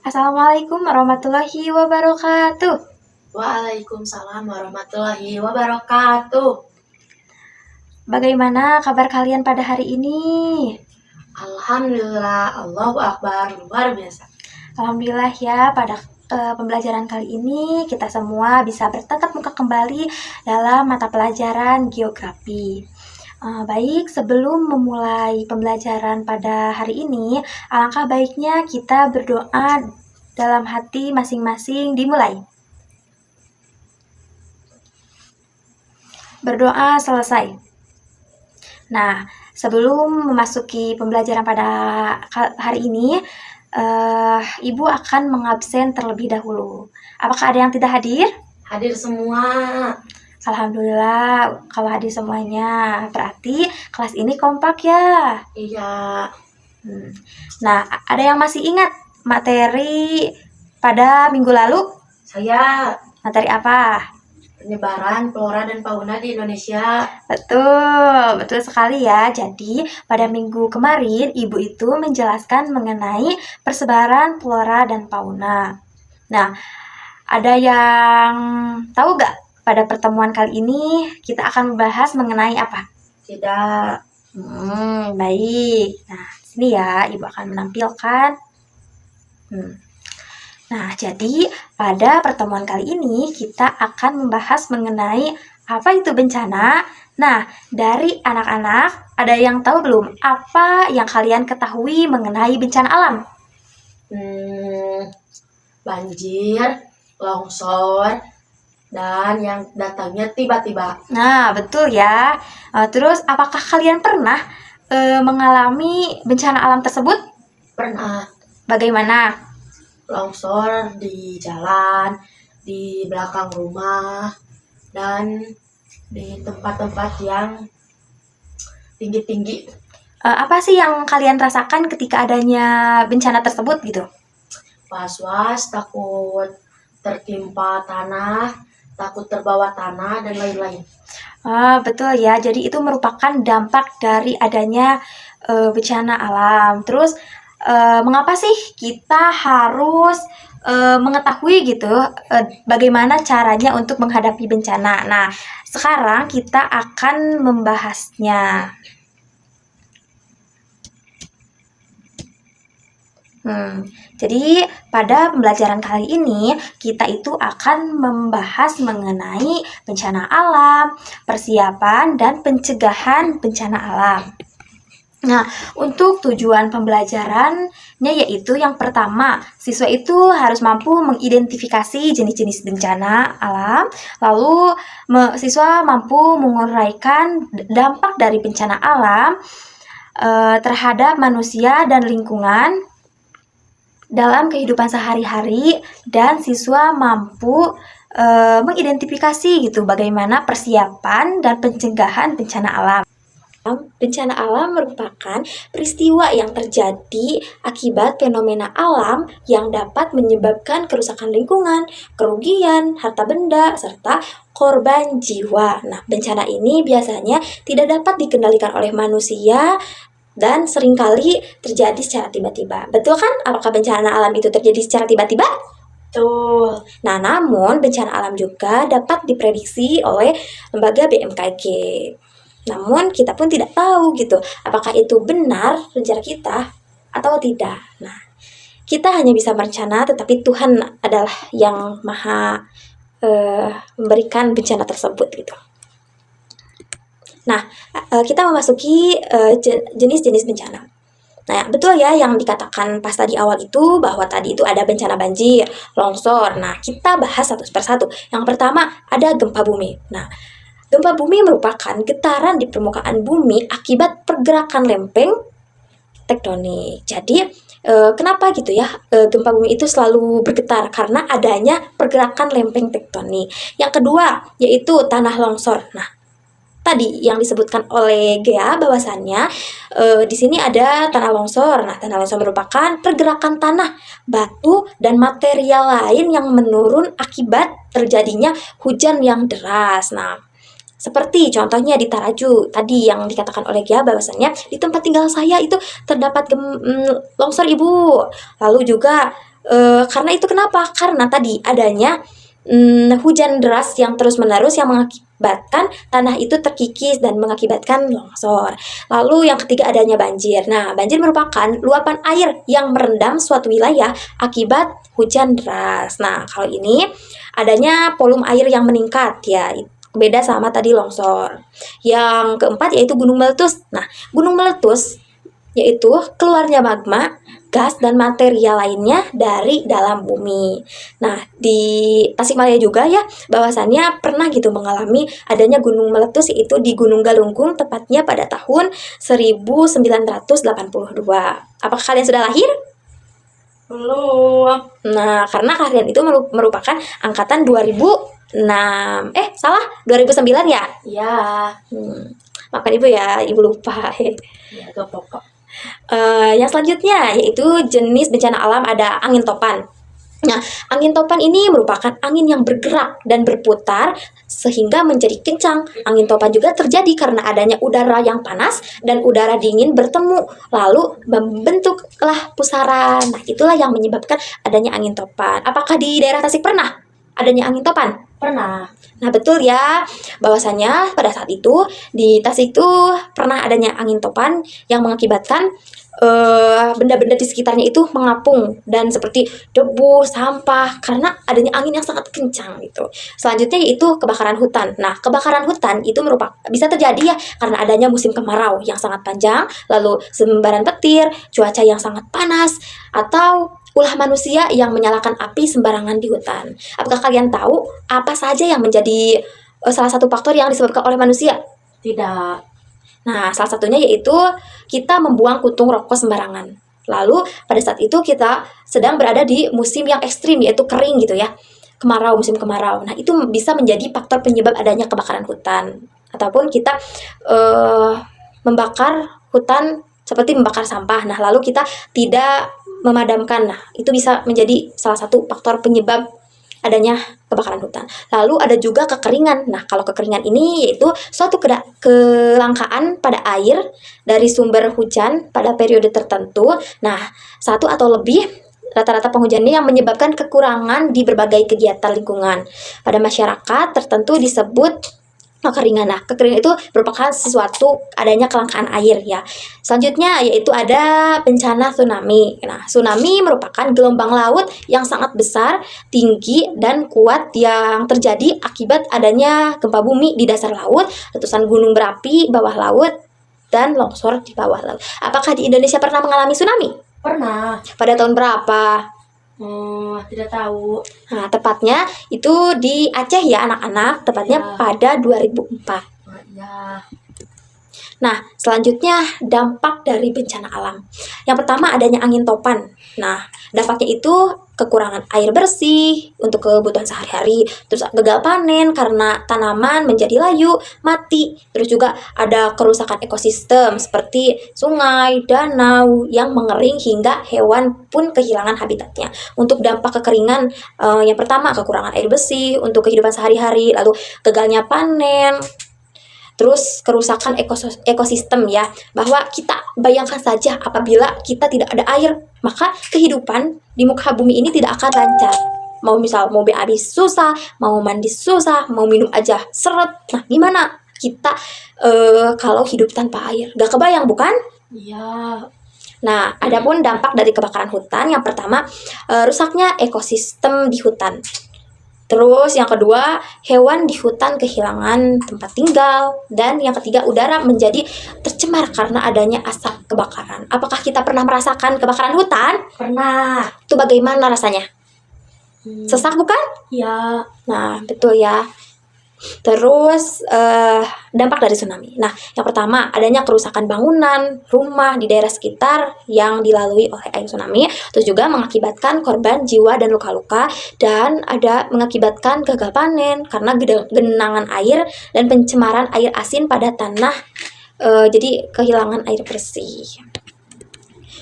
Assalamualaikum warahmatullahi wabarakatuh. Waalaikumsalam warahmatullahi wabarakatuh. Bagaimana kabar kalian pada hari ini? Alhamdulillah, Allahu Akbar, luar biasa. Alhamdulillah ya, pada pembelajaran kali ini kita semua bisa bertatap muka kembali dalam mata pelajaran geografi. Baik, sebelum memulai pembelajaran pada hari ini, alangkah baiknya kita berdoa dalam hati masing-masing dimulai. Berdoa selesai. Nah, sebelum memasuki pembelajaran pada hari ini, Ibu akan mengabsen terlebih dahulu. Apakah ada yang tidak hadir? Hadir semua. Alhamdulillah, kalau hadir semuanya, berarti kelas ini kompak ya. Iya. Nah, ada yang masih ingat materi pada minggu lalu? Saya Materi apa? penyebaran flora dan fauna di Indonesia. Betul sekali ya. Jadi, pada minggu kemarin, Ibu itu menjelaskan mengenai persebaran flora dan fauna. Nah, ada yang tahu gak pada pertemuan kali ini kita akan membahas mengenai apa? Tidak. Baik. Nah, sini ya, Ibu akan menampilkan. Nah, jadi pada pertemuan kali ini kita akan membahas mengenai apa itu bencana. Nah, dari anak-anak, ada yang tahu belum apa yang kalian ketahui mengenai bencana alam? Banjir, longsor, dan yang datangnya tiba-tiba. Nah, betul ya. Terus, apakah kalian pernah mengalami bencana alam tersebut? Pernah. Bagaimana? Longsor di jalan, di belakang rumah, dan di tempat-tempat yang tinggi-tinggi. Apa sih yang kalian rasakan ketika adanya bencana tersebut gitu? Was-was, takut tertimpa tanah, takut terbawa tanah, dan lain-lain. Betul ya, jadi itu merupakan dampak dari adanya bencana alam. Terus, mengapa sih kita harus mengetahui gitu bagaimana caranya untuk menghadapi bencana? Nah, sekarang kita akan membahasnya. Jadi pada pembelajaran kali ini kita itu akan membahas mengenai bencana alam, persiapan dan pencegahan bencana alam. Nah, untuk tujuan pembelajarannya yaitu yang pertama, siswa itu harus mampu mengidentifikasi jenis-jenis bencana alam, lalu siswa mampu menguraikan dampak dari bencana alam terhadap manusia dan lingkungan dalam kehidupan sehari-hari, dan siswa mampu mengidentifikasi gitu bagaimana persiapan dan pencegahan bencana alam. Bencana alam merupakan peristiwa yang terjadi akibat fenomena alam yang dapat menyebabkan kerusakan lingkungan, kerugian harta benda, serta korban jiwa. Nah, bencana ini biasanya tidak dapat dikendalikan oleh manusia dan seringkali terjadi secara tiba-tiba. Betul kan? Apakah bencana alam itu terjadi secara tiba-tiba? Betul. Nah, namun bencana alam juga dapat diprediksi oleh lembaga BMKG. Namun kita pun tidak tahu gitu, apakah itu benar rencana kita atau tidak. Nah, kita hanya bisa merencana, tetapi Tuhan adalah yang maha memberikan bencana tersebut gitu. Nah, kita memasuki jenis-jenis bencana. Nah, betul ya yang dikatakan pas tadi awal itu, bahwa tadi itu ada bencana banjir, longsor. Nah, kita bahas satu persatu. Yang pertama ada gempa bumi. Nah, gempa bumi merupakan getaran di permukaan bumi akibat pergerakan lempeng tektonik. Jadi, kenapa gitu ya gempa bumi itu selalu bergetar? Karena adanya pergerakan lempeng tektonik. Yang kedua, yaitu tanah longsor. Nah, tadi yang disebutkan oleh Gea bahwasannya di sini ada tanah longsor. Nah, tanah longsor merupakan pergerakan tanah, batu, dan material lain yang menurun akibat terjadinya hujan yang deras. Nah, seperti contohnya di Taraju tadi yang dikatakan oleh Gia bahwasannya di tempat tinggal saya itu terdapat longsor Ibu. Lalu juga Karena itu kenapa? Karena tadi adanya hujan deras yang terus-menerus yang mengakibatkan tanah itu terkikis dan mengakibatkan longsor. Lalu yang ketiga adanya banjir. Nah, banjir merupakan luapan air yang merendam suatu wilayah akibat hujan deras. Nah, kalau ini adanya volume air yang meningkat ya. Beda sama tadi longsor. Yang keempat yaitu gunung meletus. Nah, gunung meletus yaitu keluarnya magma, gas, dan material lainnya dari dalam bumi. Nah, di Tasikmalaya juga ya, bahwasannya pernah gitu mengalami adanya gunung meletus yaitu di Gunung Galunggung, tepatnya pada tahun 1982. Apakah kalian sudah lahir? Belum. Nah, karena kalian itu merupakan angkatan 2006. Salah, 2009 ya? Iya. Maafkan Ibu ya, Ibu lupa. Ya, gak apa-apa. Yang selanjutnya yaitu jenis bencana alam ada angin topan. Nah, angin topan ini merupakan angin yang bergerak dan berputar sehingga menjadi kencang. Angin topan juga terjadi karena adanya udara yang panas dan udara dingin bertemu, lalu membentuklah pusaran. Nah, itulah yang menyebabkan adanya angin topan. Apakah di daerah Tasik pernah adanya angin topan? Pernah. Nah, betul ya, bahwasanya pada saat itu di Tasik itu pernah adanya angin topan yang mengakibatkan benda-benda di sekitarnya itu mengapung dan seperti debu, sampah karena adanya angin yang sangat kencang gitu. Selanjutnya yaitu kebakaran hutan. Nah, kebakaran hutan itu bisa terjadi ya karena adanya musim kemarau yang sangat panjang, lalu sembaran petir, cuaca yang sangat panas, atau ulah manusia yang menyalakan api sembarangan di hutan. Apakah kalian tahu apa saja yang menjadi salah satu faktor yang disebabkan oleh manusia? Tidak. Nah, salah satunya yaitu kita membuang puntung rokok sembarangan. Lalu pada saat itu kita sedang berada di musim yang ekstrim yaitu kering gitu ya. Kemarau, musim kemarau. Nah, itu bisa menjadi faktor penyebab adanya kebakaran hutan. Ataupun kita membakar hutan seperti membakar sampah. Nah, lalu kita tidak memadamkan. Nah, itu bisa menjadi salah satu faktor penyebab adanya kebakaran hutan. Lalu ada juga kekeringan. Nah, kalau kekeringan ini yaitu suatu kelangkaan pada air dari sumber hujan pada periode tertentu. Nah, satu atau lebih rata-rata penghujannya yang menyebabkan kekurangan di berbagai kegiatan lingkungan. Pada masyarakat tertentu disebut kekeringan. Nah, kekeringan itu merupakan sesuatu adanya kelangkaan air ya. Selanjutnya yaitu ada bencana tsunami. Nah, tsunami merupakan gelombang laut yang sangat besar, tinggi, dan kuat yang terjadi akibat adanya gempa bumi di dasar laut, letusan gunung berapi bawah laut, dan longsor di bawah laut. Apakah di Indonesia pernah mengalami tsunami? Pernah. Pada tahun berapa? Tidak tahu. Nah, tepatnya itu di Aceh ya anak-anak, tepatnya Ya. pada 2004. Ya. Nah, selanjutnya dampak dari bencana alam. Yang pertama adanya angin topan. Nah, dampaknya itu kekurangan air bersih untuk kebutuhan sehari-hari, terus gagal panen karena tanaman menjadi layu, mati. Terus juga ada kerusakan ekosistem seperti sungai, danau yang mengering hingga hewan pun kehilangan habitatnya. Untuk dampak kekeringan, yang pertama kekurangan air bersih untuk kehidupan sehari-hari, lalu gagalnya panen, terus kerusakan ekosistem ya, bahwa kita bayangkan saja apabila kita tidak ada air, maka kehidupan di muka bumi ini tidak akan lancar. Mau BAB susah, mau mandi susah, mau minum aja seret. Nah, gimana kita kalau hidup tanpa air? Gak kebayang bukan? Iya. Nah, adapun dampak dari kebakaran hutan, yang pertama rusaknya ekosistem di hutan. Terus yang kedua, hewan di hutan kehilangan tempat tinggal. Dan yang ketiga, udara menjadi tercemar karena adanya asap kebakaran. Apakah kita pernah merasakan kebakaran hutan? Pernah. Itu bagaimana rasanya? Sesak bukan? Ya. Nah, betul ya. Terus dampak dari tsunami. Nah, yang pertama adanya kerusakan bangunan, rumah di daerah sekitar yang dilalui oleh air tsunami. Terus juga mengakibatkan korban jiwa dan luka-luka, dan ada mengakibatkan gagal panen karena genangan air dan pencemaran air asin pada tanah. Jadi kehilangan air bersih.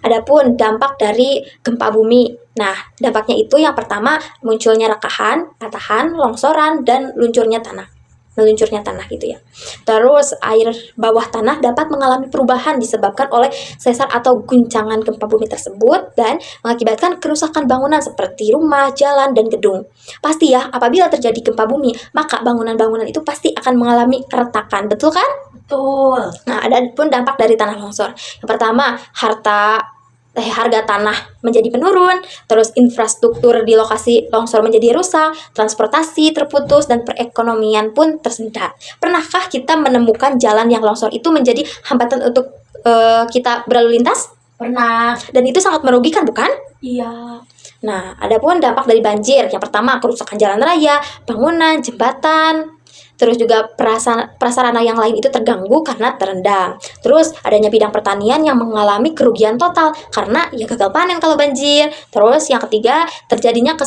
Adapun dampak dari gempa bumi. Nah, dampaknya itu yang pertama munculnya rekahan, patahan, longsoran, dan luncurnya tanah. meluncurnya tanah gitu ya. Terus air bawah tanah dapat mengalami perubahan disebabkan oleh sesar atau guncangan gempa bumi tersebut dan mengakibatkan kerusakan bangunan seperti rumah, jalan, dan gedung. Pasti ya, apabila terjadi gempa bumi, maka bangunan-bangunan itu pasti akan mengalami keretakan, betul kan? Betul. Nah, ada pun dampak dari tanah longsor. Yang pertama, harga tanah menjadi menurun, terus infrastruktur di lokasi longsor menjadi rusak, transportasi terputus, dan perekonomian pun tersendat. Pernahkah kita menemukan jalan yang longsor itu menjadi hambatan untuk kita berlalu lintas? Pernah. Dan itu sangat merugikan, bukan? Iya. Nah, ada pun dampak dari banjir. Yang pertama, kerusakan jalan raya, bangunan, jembatan, terus juga prasarana yang lain itu terganggu karena terendam. Terus adanya bidang pertanian yang mengalami kerugian total karena ya gagal panen kalau banjir. Terus yang ketiga, terjadinya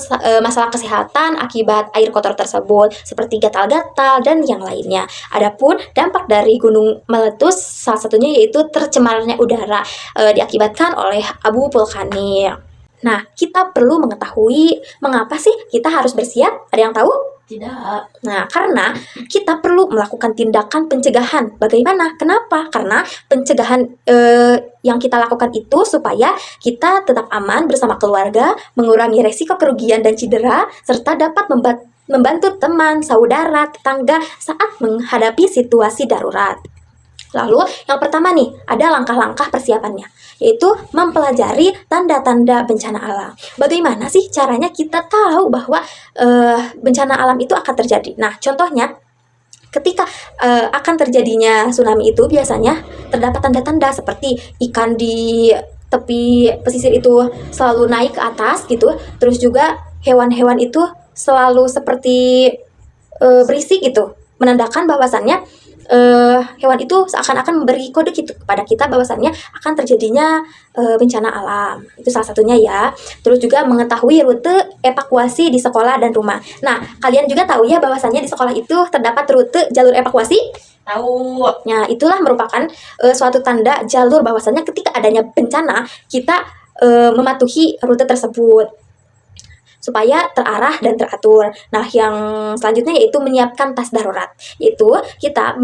masalah kesehatan akibat air kotor tersebut seperti gatal-gatal dan yang lainnya. Adapun dampak dari gunung meletus salah satunya yaitu tercemarnya udara diakibatkan oleh abu vulkanik. Nah, kita perlu mengetahui mengapa sih kita harus bersiap? Ada yang tahu? Tidak. Nah, karena kita perlu melakukan tindakan pencegahan. Bagaimana? Kenapa? Karena pencegahan yang kita lakukan itu supaya kita tetap aman bersama keluarga, mengurangi resiko kerugian dan cedera, serta dapat membantu teman, saudara, tetangga saat menghadapi situasi darurat. Lalu, yang pertama nih, ada langkah-langkah persiapannya, yaitu mempelajari tanda-tanda bencana alam. Bagaimana sih caranya kita tahu bahwa bencana alam itu akan terjadi? Nah, contohnya, ketika akan terjadinya tsunami itu biasanya terdapat tanda-tanda seperti ikan di tepi pesisir itu selalu naik ke atas gitu, terus juga hewan-hewan itu selalu seperti berisik gitu, menandakan bahwasannya hewan itu seakan-akan memberi kode gitu kepada kita bahwasannya akan terjadinya bencana alam. Itu salah satunya ya. Terus juga mengetahui rute evakuasi di sekolah dan rumah. Nah, kalian juga tahu ya bahwasannya di sekolah itu terdapat rute jalur evakuasi? Tahu. Nah, itulah merupakan suatu tanda jalur bahwasannya ketika adanya bencana, kita mematuhi rute tersebut supaya terarah dan teratur. Nah, yang selanjutnya yaitu menyiapkan tas darurat. Yaitu kita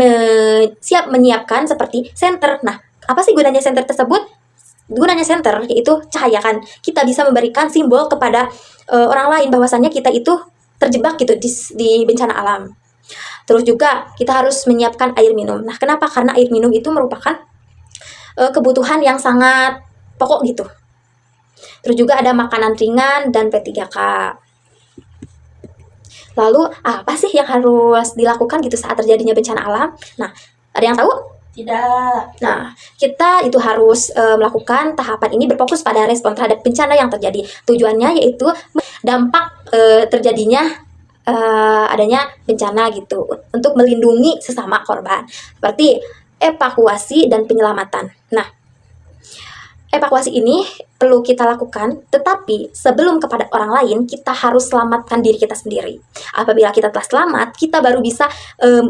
siap menyiapkan seperti senter. Nah, apa sih gunanya senter tersebut? Gunanya senter yaitu cahaya kan. Kita bisa memberikan simbol kepada orang lain bahwasannya kita itu terjebak gitu di bencana alam. Terus juga kita harus menyiapkan air minum. Nah, kenapa? Karena air minum itu merupakan kebutuhan yang sangat pokok gitu. Terus juga ada makanan ringan dan P3K. Lalu apa sih yang harus dilakukan gitu saat terjadinya bencana alam? Nah, ada yang tahu? Tidak. Nah, kita itu harus melakukan tahapan ini berfokus pada respon terhadap bencana yang terjadi. Tujuannya yaitu dampak terjadinya adanya bencana gitu untuk melindungi sesama korban seperti evakuasi dan penyelamatan. Nah, evakuasi ini perlu kita lakukan, tetapi sebelum kepada orang lain, kita harus selamatkan diri kita sendiri. Apabila kita telah selamat, kita baru bisa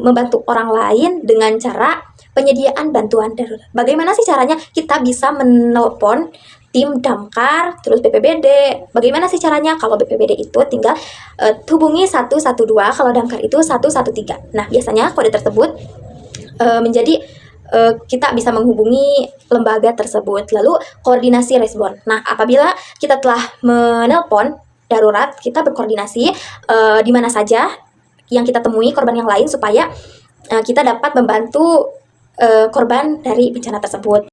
membantu orang lain dengan cara penyediaan bantuan darurat. Bagaimana sih caranya? Kita bisa menelpon tim damkar, terus BPBD. Bagaimana sih caranya? Kalau BPBD itu tinggal hubungi 112, kalau damkar itu 113. Nah, biasanya kode tersebut menjadi kita bisa menghubungi lembaga tersebut, lalu koordinasi respon. Nah, apabila kita telah menelpon darurat, kita berkoordinasi di mana saja yang kita temui korban yang lain supaya kita dapat membantu korban dari bencana tersebut.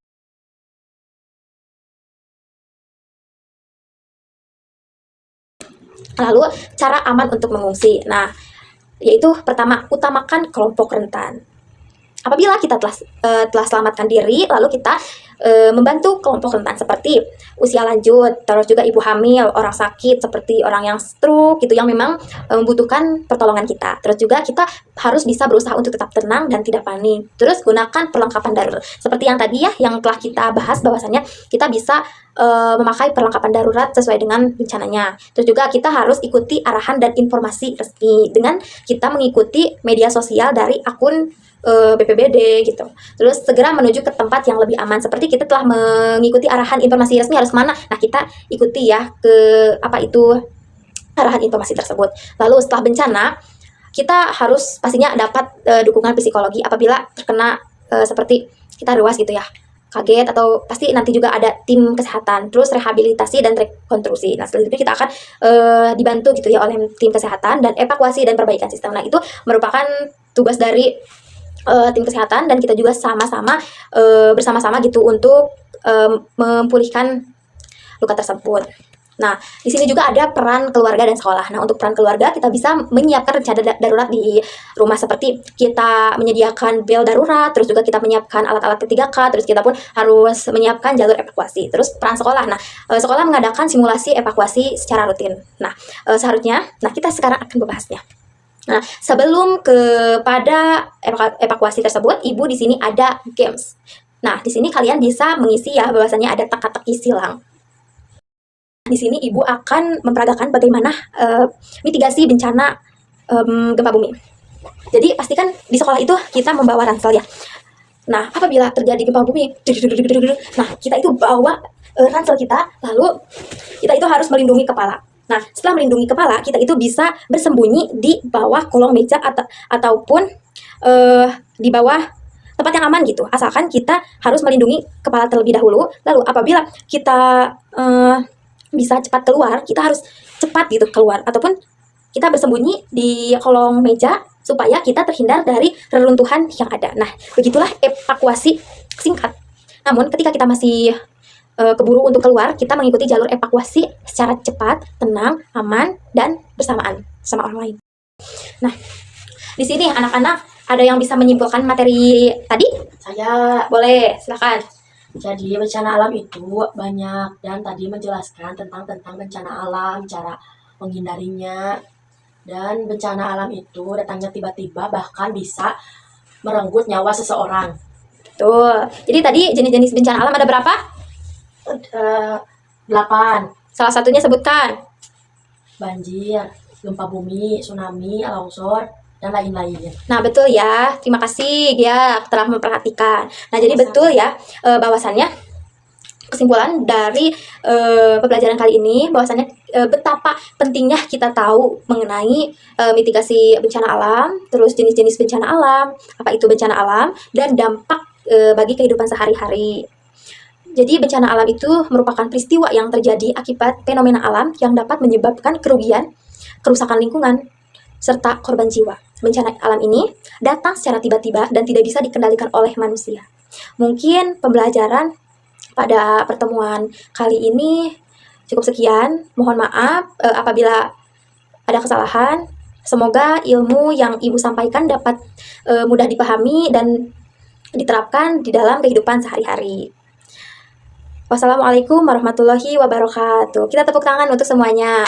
Lalu, cara aman untuk mengungsi. Nah, yaitu pertama, utamakan kelompok rentan. Apabila kita telah selamatkan diri, lalu kita membantu kelompok rentan seperti usia lanjut, terus juga ibu hamil, orang sakit seperti orang yang stroke gitu yang memang membutuhkan pertolongan kita. Terus juga kita harus bisa berusaha untuk tetap tenang dan tidak panik. Terus gunakan perlengkapan darurat. Seperti yang tadi ya yang telah kita bahas bahwasannya kita bisa memakai perlengkapan darurat sesuai dengan bencananya. Terus juga kita harus ikuti arahan dan informasi resmi dengan kita mengikuti media sosial dari akun BPBD gitu. Terus segera menuju ke tempat yang lebih aman. Seperti kita telah mengikuti arahan informasi resmi harus mana. Nah, kita ikuti ya ke apa itu arahan informasi tersebut. Lalu setelah bencana, kita harus pastinya dapat dukungan psikologi apabila terkena seperti kita ruas gitu ya, kaget, atau pasti nanti juga ada tim kesehatan, terus rehabilitasi dan rekonstruksi. Nah, selanjutnya kita akan dibantu gitu ya oleh tim kesehatan dan evakuasi dan perbaikan sistem. Nah, itu merupakan tugas dari tim kesehatan, dan kita juga sama-sama bersama-sama gitu untuk memulihkan luka tersebut. Nah, di sini juga ada peran keluarga dan sekolah. Nah, untuk peran keluarga kita bisa menyiapkan rencana darurat di rumah, seperti kita menyediakan bel darurat, terus juga kita menyiapkan alat-alat P3K, terus kita pun harus menyiapkan jalur evakuasi. Terus peran sekolah. Nah, sekolah mengadakan simulasi evakuasi secara rutin. Nah, nah kita sekarang akan membahasnya. Nah, sebelum kepada evakuasi tersebut, Ibu di sini ada games. Nah, di sini kalian bisa mengisi ya, bahwasannya ada teka-teki silang. Di sini Ibu akan memperagakan bagaimana mitigasi bencana gempa bumi. Jadi pastikan di sekolah itu kita membawa ransel ya. Nah, apabila terjadi gempa bumi, nah kita itu bawa ransel kita, lalu kita itu harus melindungi kepala. Nah, setelah melindungi kepala, kita itu bisa bersembunyi di bawah kolong meja ataupun di bawah tempat yang aman gitu. Asalkan kita harus melindungi kepala terlebih dahulu. Lalu apabila kita bisa cepat keluar, kita harus cepat gitu keluar, ataupun kita bersembunyi di kolong meja supaya kita terhindar dari reruntuhan yang ada. Nah, begitulah evakuasi singkat. Namun ketika kita masih keburu untuk keluar, kita mengikuti jalur evakuasi secara cepat, tenang, aman, dan bersamaan sama orang lain. Nah, di sini anak-anak ada yang bisa menyimpulkan materi tadi? Saya, Boleh, silakan. jadi bencana alam itu banyak, dan tadi menjelaskan tentang bencana alam, cara menghindarinya, dan bencana alam itu datangnya tiba-tiba bahkan bisa merenggut nyawa seseorang. Tuh, jadi tadi jenis-jenis bencana alam ada berapa? 8. Salah satunya sebutkan. Banjir, gempa bumi, tsunami, longsor, dan lain-lain. Nah, betul ya. Terima kasih ya telah memperhatikan. Nah, jadi betul ya bahwasannya kesimpulan dari pembelajaran kali ini bahwasannya betapa pentingnya kita tahu mengenai mitigasi bencana alam, terus jenis-jenis bencana alam, apa itu bencana alam, dan dampak bagi kehidupan sehari-hari. Jadi bencana alam itu merupakan peristiwa yang terjadi akibat fenomena alam yang dapat menyebabkan kerugian, kerusakan lingkungan, serta korban jiwa. Bencana alam ini datang secara tiba-tiba dan tidak bisa dikendalikan oleh manusia. Mungkin pembelajaran pada pertemuan kali ini cukup sekian. Mohon maaf apabila ada kesalahan. Semoga ilmu yang Ibu sampaikan dapat mudah dipahami dan diterapkan di dalam kehidupan sehari-hari. Wassalamualaikum warahmatullahi wabarakatuh. Kita tepuk tangan untuk semuanya.